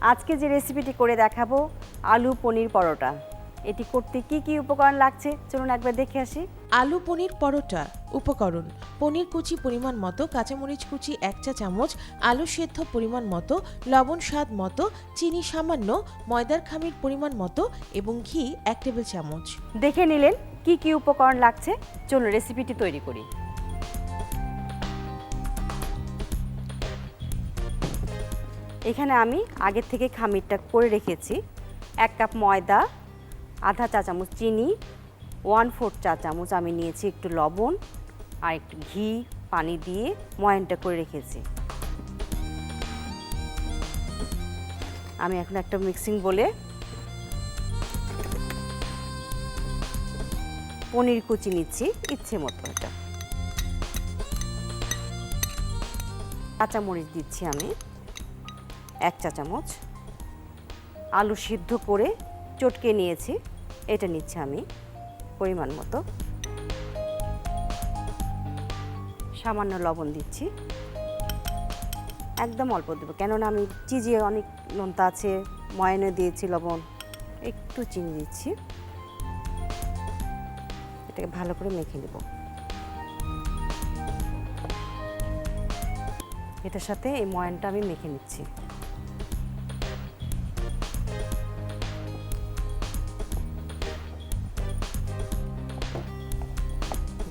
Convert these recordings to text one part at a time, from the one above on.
আজকে যে রেসিপিটি করে দেখাবো আলু পনির পরোটা। এটি করতে কি কি উপকরণ লাগছে চলুন একবার দেখে আসি। আলু পনির পরোটা। উপকরণ: পনির কুচি পরিমাণ মতো, কাঁচামরিচ কুচি 1 চা চামচ, আলু সেদ্ধ পরিমাণ মতো, লবণ স্বাদ মতো, চিনি সামান্য, ময়দার খামির পরিমাণ মতো এবং ঘি 1 টেবিল চামচ। দেখে নিলেন কি কি উপকরণ লাগছে, চলুন রেসিপিটি তৈরি করি। এখানে আমি আগের থেকে খামিরটা করে রেখেছি। 1 কাপ ময়দা, আধা চা চামচ চিনি, 1/4 চা চামচ আমি নিয়েছি একটু লবণ আর একটু ঘি পানি দিয়ে ময়ানটা করে রেখেছি। আমি এখন একটা মিক্সিং বলে পনির কুচি নিচ্ছি ইচ্ছে মতো। এটা কাঁচামরিচ দিচ্ছি আমি 1 চা চামচ, আলু সিদ্ধ করে চটকে নিয়েছি এটা নিচ্ছি আমি পরিমাণ মতো, সামান্য লবণ দিচ্ছি, একদম অল্প দেবো কেননা আমি চিজে অনেক নোনতা আছে, ময়ানে দিয়েছি লবণ, একটু চিনি দিচ্ছি। এটাকে ভালো করে মেখে নেব। এটার সাথে এই ময়ানটা আমি মেখে নিচ্ছি।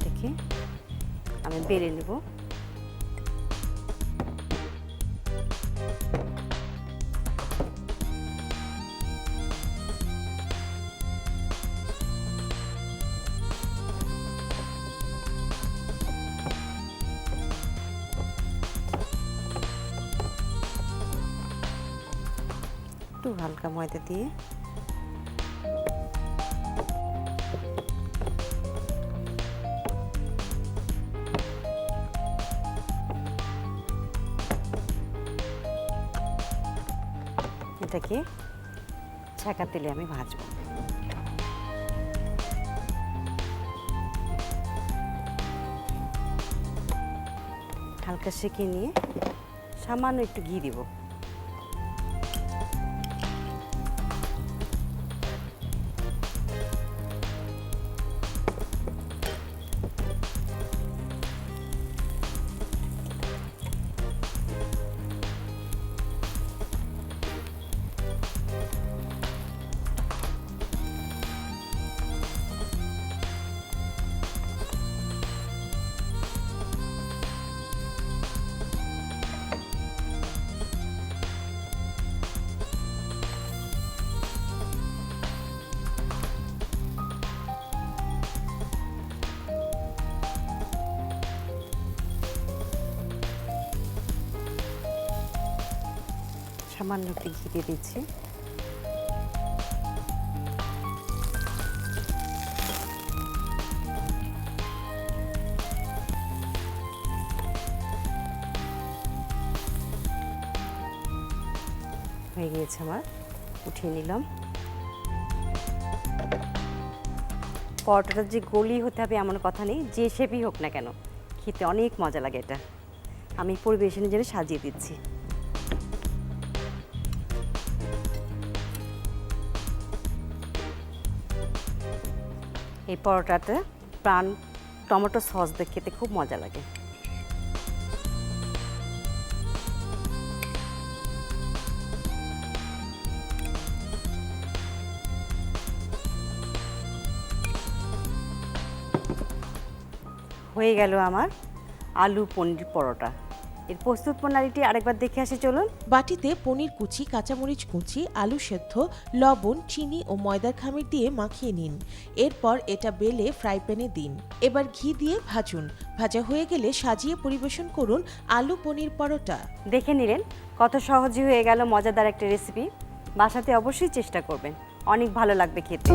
দেখি আমি বেলে নেব। একটু হালকা ময়দা দিয়ে এটাকে ছাঁকা তেলে আমি ভাজবো। হালকা সেঁকে নিয়ে সামান্য একটু ঘি দিব। সামান্য একটু ঘি দিয়ে দিচ্ছি। হয়ে গিয়েছে আমার, উঠিয়ে নিলাম। পরোটাটা যে গোলই হতে হবে এমন কথা নেই, যে শেপই হোক না কেন খেতে অনেক মজা লাগে। এটা আমি পরিবেশনের জন্য সাজিয়ে দিচ্ছি। এই পরোটাটা প্রাণ টমেটো সস দিয়ে খেতে খুব মজা লাগে। হয়ে গেল আমার আলু পনির পরোটা। এর প্রস্তুত প্রণালীটি আরেকবার দেখে আসি চলুন। বাটিতে পনির কুচি, কাঁচামরিচ কুচি, আলু সেদ্ধ, লবণ, চিনি ও ময়দার খামির দিয়ে মাখিয়ে নিন। এরপর এটা বেলে ফ্রাই প্যানে দিন। এবার ঘি দিয়ে ভাজুন। ভাজা হয়ে গেলে সাজিয়ে পরিবেশন করুন আলু পনির পরোটা। দেখে নিলেন কত সহজে হয়ে গেল মজাদার একটা রেসিপি। বাসাতে অবশ্যই চেষ্টা করবেন, অনেক ভালো লাগবে খেতে।